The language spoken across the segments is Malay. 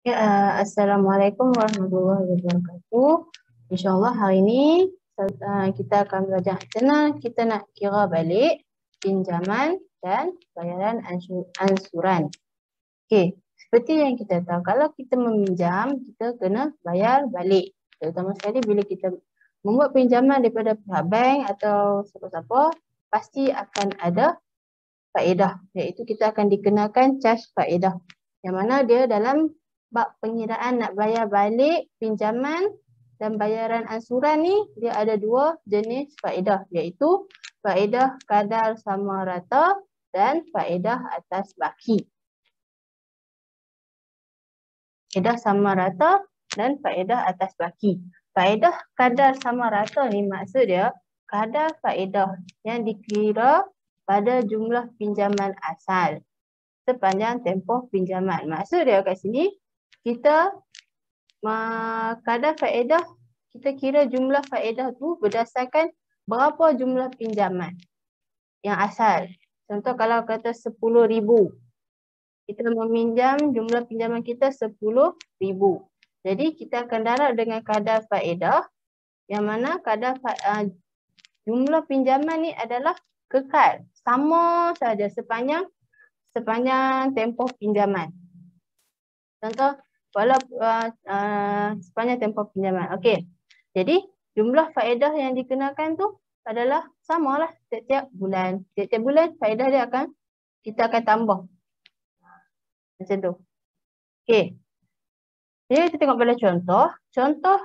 Ya, Assalamualaikum warahmatullahi wabarakatuh. InsyaAllah hari ini kita akan belajar kita nak kira balik pinjaman dan bayaran ansuran. Okey, seperti yang kita tahu, kalau kita meminjam, kita kena bayar balik. Terutama sekali bila kita membuat pinjaman daripada pihak bank atau siapa-siapa, pasti akan ada faedah, iaitu kita akan dikenakan caj faedah. Yang mana dia dalam bab pengiraan nak bayar balik pinjaman dan bayaran ansuran ni, dia ada dua jenis faedah, iaitu faedah kadar sama rata dan faedah atas baki. Faedah sama rata dan faedah atas baki. Faedah kadar sama rata ni maksud dia kadar faedah yang dikira pada jumlah pinjaman asal sepanjang tempoh pinjaman. Maksud dia kat sini, kita kadar faedah, kita kira jumlah faedah tu berdasarkan berapa jumlah pinjaman yang asal. Contoh kalau kata 10,000, kita meminjam, jumlah pinjaman kita 10,000. Jadi kita akan darab dengan kadar faedah, yang mana kadar jumlah pinjaman ni adalah kekal, sama saja sepanjang tempoh pinjaman. Contoh, sepanjang tempoh pinjaman. Okey. Jadi, jumlah faedah yang dikenakan tu adalah samalah setiap bulan. Setiap bulan faedah dia kita akan tambah. Macam tu. Okey. Jadi kita tengok pada contoh. Contoh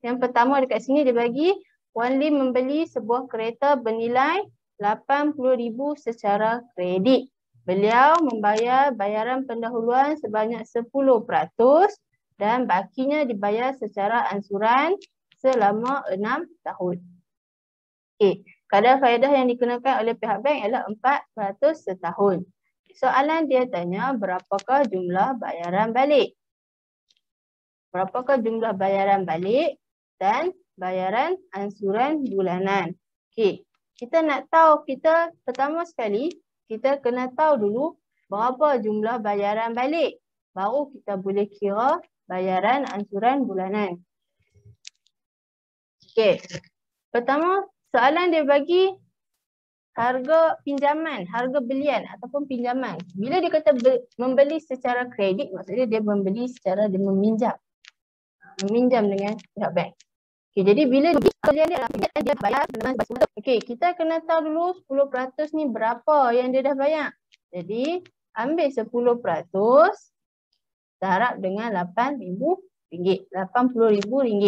yang pertama dekat sini dia bagi Wan Lim membeli sebuah kereta bernilai 80,000 secara kredit. Beliau membayar bayaran pendahuluan sebanyak 10% dan bakinya dibayar secara ansuran selama 6 tahun. Okey, kadar faedah yang dikenakan oleh pihak bank adalah 4% setahun. Soalan dia tanya berapakah jumlah bayaran balik? Berapakah jumlah bayaran balik dan bayaran ansuran bulanan? Okey, kita nak tahu, pertama sekali kita kena tahu dulu berapa jumlah bayaran balik. Baru kita boleh kira bayaran ansuran bulanan. Okey. Pertama, soalan dia bagi harga pinjaman, harga belian ataupun pinjaman. Bila dia kata membeli secara kredit, maksudnya dia membeli secara dia meminjam dengan pihak bank. Okey, jadi bila dia bayar dengan betul. Okey, kita kena tahu dulu 10% ni berapa yang dia dah bayar. Jadi, ambil 10% darab dengan RM8,000, RM80,000.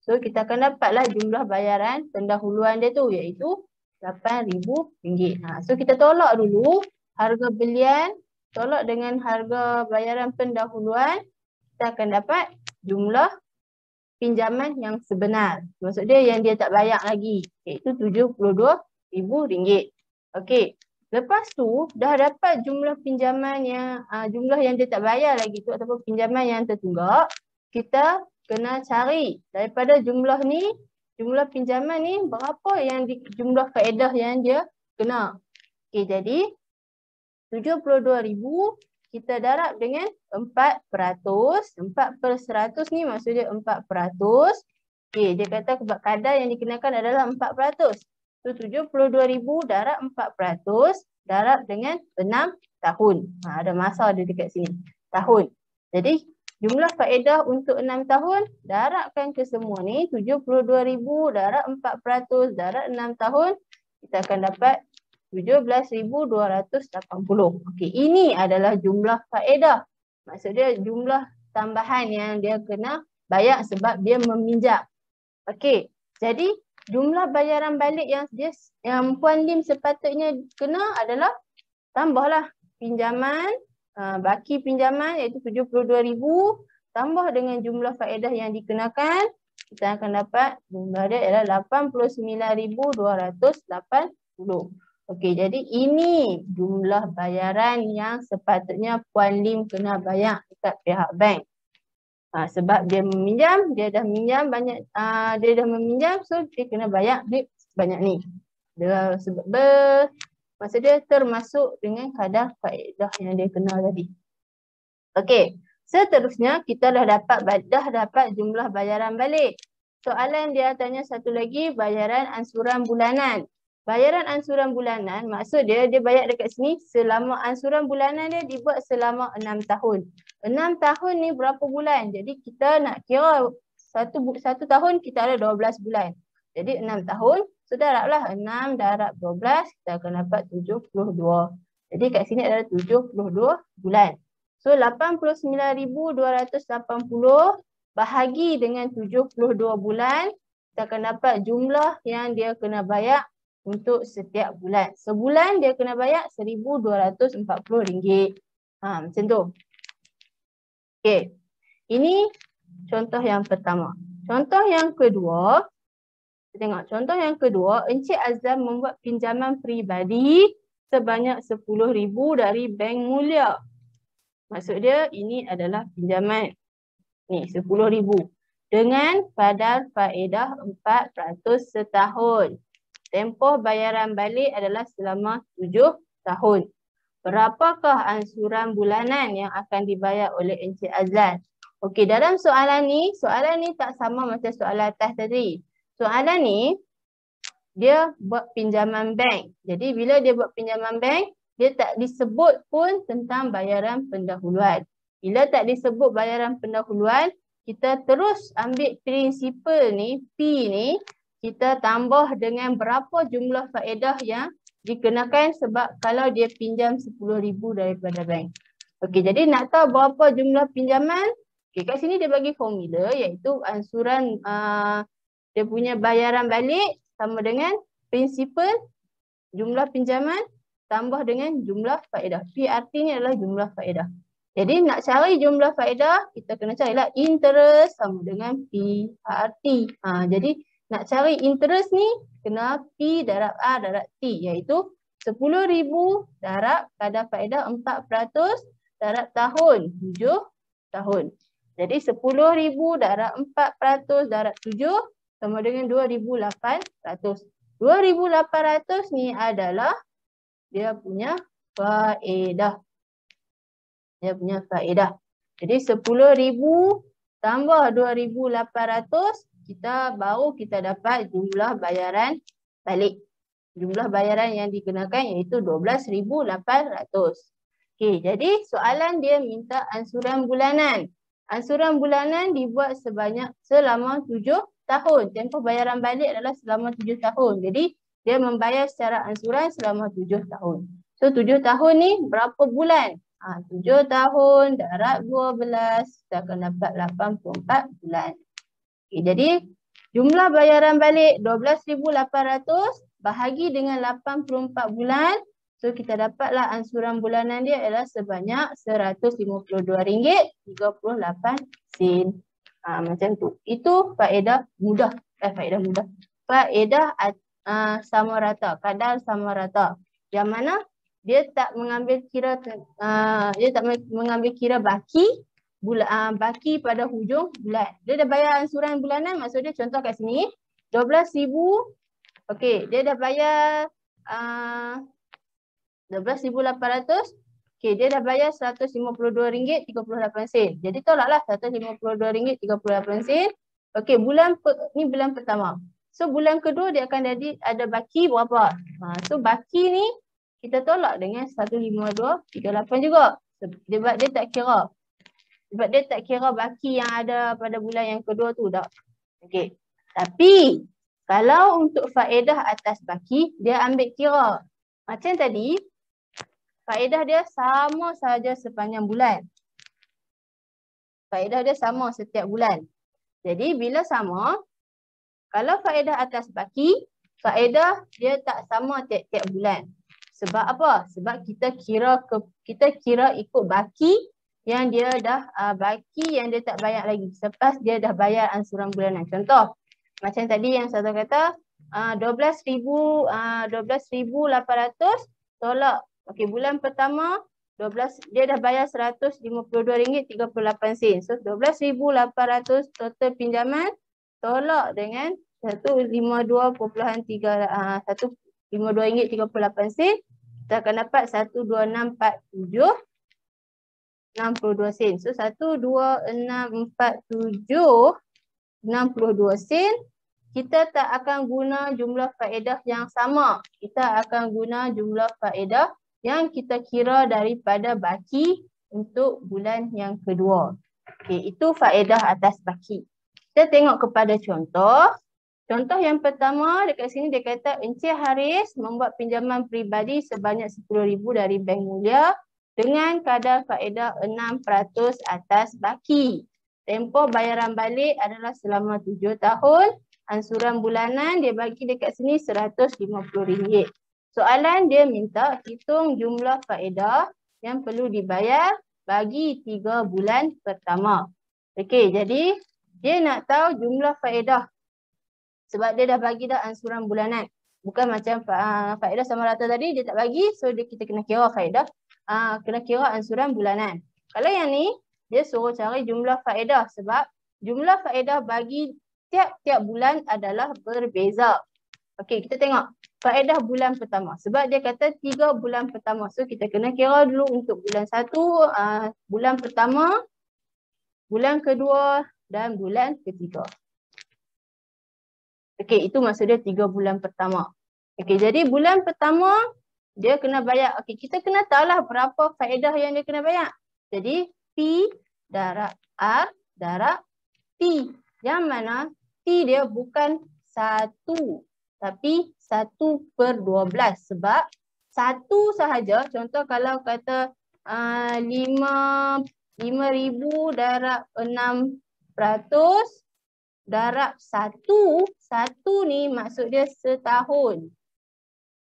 So, kita akan dapatlah jumlah bayaran pendahuluan dia tu, iaitu RM8,000. So, kita tolak dulu harga belian, tolak dengan harga bayaran pendahuluan, kita akan dapat jumlah pinjaman yang sebenar. Maksud dia yang dia tak bayar lagi, iaitu RM72,000. Okey. Lepas tu dah dapat jumlah pinjaman yang jumlah yang dia tak bayar lagi tu ataupun pinjaman yang tertunggak, kita kena cari daripada jumlah ni, jumlah pinjaman ni berapa yang jumlah faedah yang dia kena. Okey, jadi 72,000 kita darab dengan 4%. 4/100 ni maksud dia 4%. Okey, dia kata kadar yang dikenakan adalah 4%. So, 72,000 darab 4% darab dengan 6 tahun. Ada masa dia dekat sini. Tahun. Jadi, jumlah faedah untuk 6 tahun, darabkan ke semua ni. 72,000 darab 4% darab 6 tahun. Kita akan dapat 17,280. Okey, ini adalah jumlah faedah. Maksud dia jumlah tambahan yang dia kena bayar sebab dia meminjam. Okey, jadi jumlah bayaran balik yang Puan Lim sepatutnya kena adalah tambahlah pinjaman, baki pinjaman iaitu 72,000 tambah dengan jumlah faedah yang dikenakan, kita akan dapat jumlah dia adalah 89,280. Okey, jadi ini jumlah bayaran yang sepatutnya Puan Lim kena bayar dekat pihak bank. Sebab dia meminjam, dia dah meminjam banyak, dia dah meminjam, so dia kena bayar duit sebanyak ni. Dia maksud dia termasuk dengan kadar faedah yang dia kena tadi. Okey, Seterusnya kita dah dapat jumlah bayaran balik. Soalan dia tanya satu lagi, bayaran ansuran bulanan. Bayaran ansuran bulanan maksud dia bayar dekat sini selama ansuran bulanan dia dibuat selama 6 tahun. 6 tahun ni berapa bulan? Jadi kita nak kira satu tahun kita ada 12 bulan. Jadi 6 tahun, so darablah 6 darab 12, kita akan dapat 72. Jadi kat sini ada 72 bulan. So 89,280 bahagi dengan 72 bulan, kita akan dapat jumlah yang dia kena bayar untuk setiap bulan. Sebulan dia kena bayar RM1,240. Macam tu. Okey. Ini contoh yang pertama. Contoh yang kedua, kita tengok contoh yang kedua, Encik Azam membuat pinjaman peribadi sebanyak RM10,000 dari Bank Mulia. Maksud dia ini adalah pinjaman. Ni RM10,000 dengan kadar faedah 4% setahun. Tempoh bayaran balik adalah selama 7 tahun. Berapakah ansuran bulanan yang akan dibayar oleh Encik Azlan? Okey, dalam soalan ni tak sama macam soalan atas tadi. Soalan ni, dia buat pinjaman bank. Jadi bila dia buat pinjaman bank, dia tak disebut pun tentang bayaran pendahuluan. Bila tak disebut bayaran pendahuluan, kita terus ambil prinsipal ni, P ni, kita tambah dengan berapa jumlah faedah yang dikenakan sebab kalau dia pinjam RM10,000 daripada bank. Okey, jadi nak tahu berapa jumlah pinjaman, okey, kat sini dia bagi formula iaitu ansuran dia punya bayaran balik sama dengan prinsipal jumlah pinjaman tambah dengan jumlah faedah. PRT ni adalah jumlah faedah. Jadi nak cari jumlah faedah, kita kena carilah interest sama dengan PRT. Jadi nak cari interest ni, kena P darab A darab T, iaitu RM10,000 darab kadar faedah 4% darab tahun, 7 tahun. Jadi RM10,000 darab 4% darab 7 sama dengan RM2,800. RM2,800 ni adalah dia punya faedah. Dia punya faedah. Jadi RM10,000 tambah RM2,800, kita dapat jumlah bayaran balik. Jumlah bayaran yang dikenakan iaitu RM12,800. Okey, jadi soalan dia minta ansuran bulanan. Ansuran bulanan dibuat selama 7 tahun. Tempoh bayaran balik adalah selama 7 tahun. Jadi dia membayar secara ansuran selama 7 tahun. So 7 tahun ni berapa bulan? 7 tahun darab 12, kita akan dapat 84 bulan. Okay, jadi jumlah bayaran balik RM12,800 bahagi dengan 84 bulan. So kita dapatlah ansuran bulanan dia adalah sebanyak RM152.38. Macam tu. Itu faedah mudah. Faedah sama rata, kadar sama rata. Yang mana dia tak mengambil kira baki baki pada hujung bulan. Dia dah bayar ansuran bulanan, maksud dia contoh kat sini RM12,000. Okey, dia dah bayar RM12,800. Okey, dia dah bayar RM152.38. Jadi tolaklah RM152.38. Okey, ni bulan pertama. So bulan kedua dia akan ada baki berapa? So baki ni kita tolak dengan 152.38 juga. Sebab dia tak kira. Sebab dia tak kira baki yang ada pada bulan yang kedua tu tak. Okey. Tapi kalau untuk faedah atas baki, dia ambil kira. Macam tadi, faedah dia sama saja sepanjang bulan. Faedah dia sama setiap bulan. Jadi bila sama, kalau faedah atas baki, faedah dia tak sama tiap-tiap bulan. Sebab apa? Sebab kita kira ikut baki yang dia dah dia tak bayar lagi selepas dia dah bayar ansuran bulanan. Contoh macam tadi yang saya kata RM12,800 tolak. Okey, bulan pertama dia dah bayar RM152.38. So RM12,800 total pinjaman tolak dengan RM152.38. Kita akan dapat 12647 62 sen. So 1, 2, 6, 4, 7, 62 sen. Kita tak akan guna jumlah faedah yang sama. Kita akan guna jumlah faedah yang kita kira daripada baki untuk bulan yang kedua. Okey, itu faedah atas baki. Kita tengok kepada contoh. Contoh yang pertama dekat sini dia kata Encik Haris membuat pinjaman peribadi sebanyak 10,000 dari Bank Mulia dengan kadar faedah 6% atas baki. Tempoh bayaran balik adalah selama 7 tahun. Ansuran bulanan dia bagi dekat sini RM150. Soalan dia minta hitung jumlah faedah yang perlu dibayar bagi 3 bulan pertama. Okey, jadi dia nak tahu jumlah faedah. Sebab dia dah bagi dah ansuran bulanan. Bukan macam faedah sama rata tadi dia tak bagi, so kita kena kira faedah, kena kira ansuran bulanan. Kalau yang ni dia suruh cari jumlah faedah sebab jumlah faedah bagi tiap-tiap bulan adalah berbeza. Okey, kita tengok faedah bulan pertama. Sebab dia kata 3 bulan pertama. So kita kena kira dulu untuk bulan 1, bulan pertama, bulan kedua dan bulan ketiga. Okey, itu maksud dia 3 bulan pertama. Okey, jadi bulan pertama dia kena bayar. Okey, kita kena tahulah berapa faedah yang dia kena bayar. Jadi P darab R darab T. Yang mana T dia bukan 1 tapi 1/12 sebab 1 sahaja. Contoh kalau kata 5,000 darab 6% darab 1. 1 ni maksud dia setahun.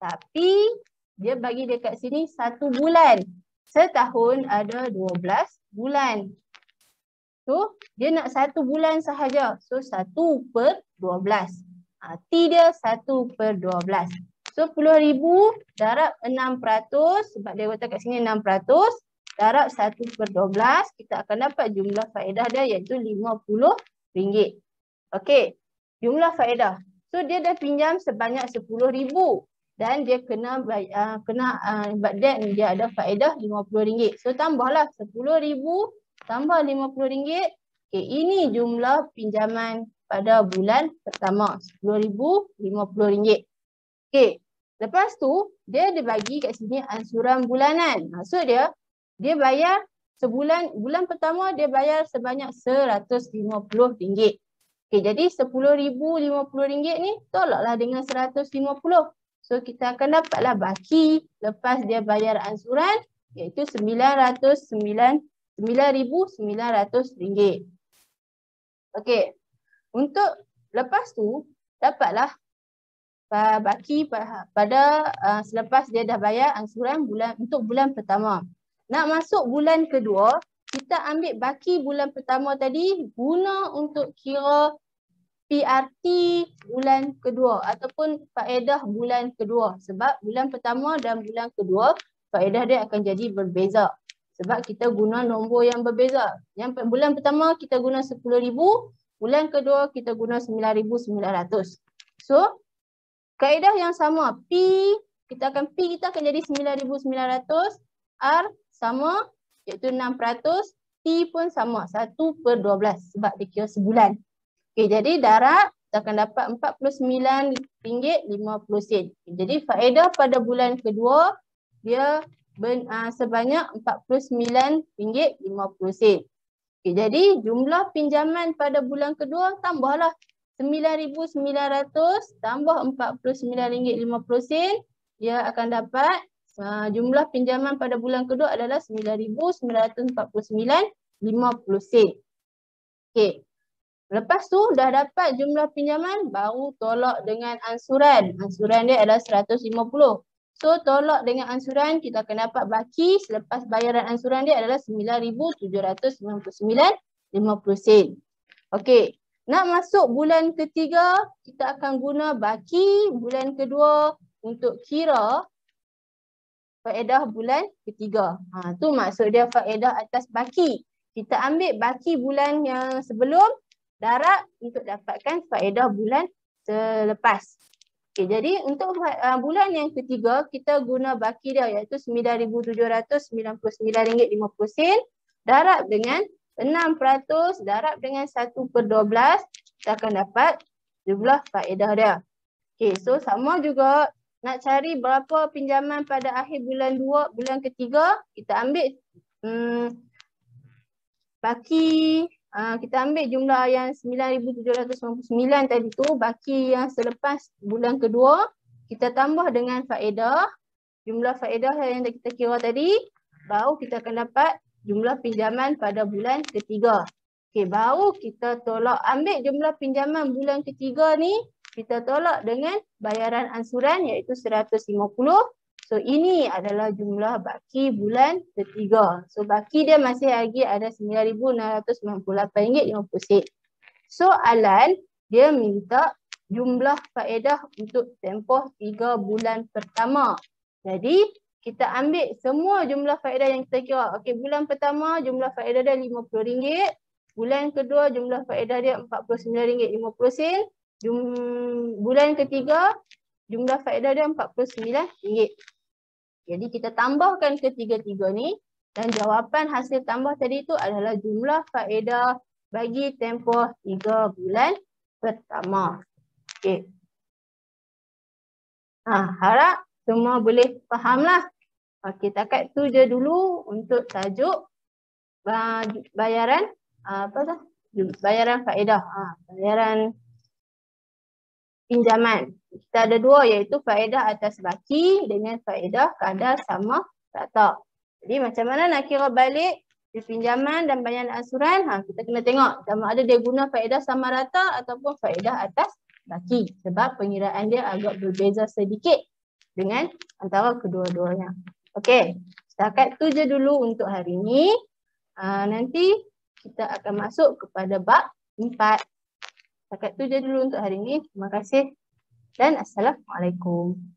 Tapi dia bagi dekat sini 1 bulan. Setahun ada 12 bulan. So, dia nak 1 bulan sahaja. So, 1/12. T dia 1/12. So, 10,000 darab 6%. Sebab dia letak kat sini 6%. Darab 1/12. Kita akan dapat jumlah faedah dia iaitu RM50. Okey. Jumlah faedah. So, dia dah pinjam sebanyak 10,000. Dan dia kena dia ada faedah RM50. So, tambahlah 10,000 tambah RM50. Okey, ini jumlah pinjaman pada bulan pertama. 10,000, RM50. Okey, lepas tu dia dibagi kat sini ansuran bulanan. Maksud dia bayar sebulan, bulan pertama dia bayar sebanyak RM150. Okey, jadi RM10,050 ni tolaklah dengan 150. So kita akan dapatlah baki lepas dia bayar ansuran iaitu RM9,900. Okey. Untuk lepas tu dapatlah baki pada selepas dia dah bayar ansuran untuk bulan pertama. Nak masuk bulan kedua, kita ambil baki bulan pertama tadi guna untuk kira PRT bulan kedua ataupun faedah bulan kedua. Sebab bulan pertama dan bulan kedua faedah dia akan jadi berbeza. Sebab kita guna nombor yang berbeza. Yang bulan pertama kita guna 10,000, bulan kedua kita guna 9,900. So, kaedah yang sama. Kita akan jadi 9,900. R sama iaitu 6%. T pun sama 1/12 sebab dia kira sebulan. Okey, jadi darab kita akan dapat RM49.50. Jadi faedah pada bulan kedua dia sebanyak RM49.50. Okey, jadi jumlah pinjaman pada bulan kedua tambahlah 9,900 tambah RM49.50. Dia akan dapat jumlah pinjaman pada bulan kedua adalah RM9,949.50. Okey. Lepas tu dah dapat jumlah pinjaman, baru tolak dengan ansuran. Ansuran dia adalah 150. So tolak dengan ansuran, kita akan dapat baki selepas bayaran ansuran dia adalah RM9,799.50. Okey, nak masuk bulan ketiga, kita akan guna baki bulan kedua untuk kira faedah bulan ketiga. Tu maksud dia faedah atas baki. Kita ambil baki bulan yang sebelum, darab untuk dapatkan faedah bulan selepas. Okay, jadi untuk bulan yang ketiga kita guna baki dia iaitu RM9,799.50. darab dengan 6% darab dengan 1/12, kita akan dapat jumlah faedah dia. Okey, so sama juga nak cari berapa pinjaman pada akhir bulan 2, bulan ketiga, kita ambil baki, kita ambil jumlah yang 9,799 tadi tu, baki yang selepas bulan kedua, kita tambah dengan faedah, jumlah faedah yang kita kira tadi, baru kita akan dapat jumlah pinjaman pada bulan ketiga. Okey, baru kita tolak, ambil jumlah pinjaman bulan ketiga ni, kita tolak dengan bayaran ansuran iaitu 150. So ini adalah jumlah baki bulan ketiga. So baki dia masih lagi ada RM9,698.50. Soalan dia minta jumlah faedah untuk tempoh 3 bulan pertama. Jadi kita ambil semua jumlah faedah yang kita kira. Okey, bulan pertama jumlah faedah dia RM50. Bulan kedua jumlah faedah dia RM49.50. Bulan ketiga jumlah faedah dia RM49. Jadi kita tambahkan ketiga-tiga ni dan jawapan hasil tambah tadi tu adalah jumlah faedah bagi tempoh 3 bulan pertama. Okey. Harap semua boleh fahamlah. Okey, takat tu je dulu untuk tajuk bayaran bayaran faedah. Bayaran pinjaman. Kita ada dua iaitu faedah atas baki dengan faedah kadar sama rata. Jadi macam mana nak kira balik di pinjaman dan bayaran ansuran? Kita kena tengok sama ada dia guna faedah sama rata ataupun faedah atas baki. Sebab pengiraan dia agak berbeza sedikit dengan antara kedua-duanya. Okey, setakat tu je dulu untuk hari ini. Nanti kita akan masuk kepada bab 4. Setakat tu je dulu untuk hari ini. Terima kasih dan Assalamualaikum.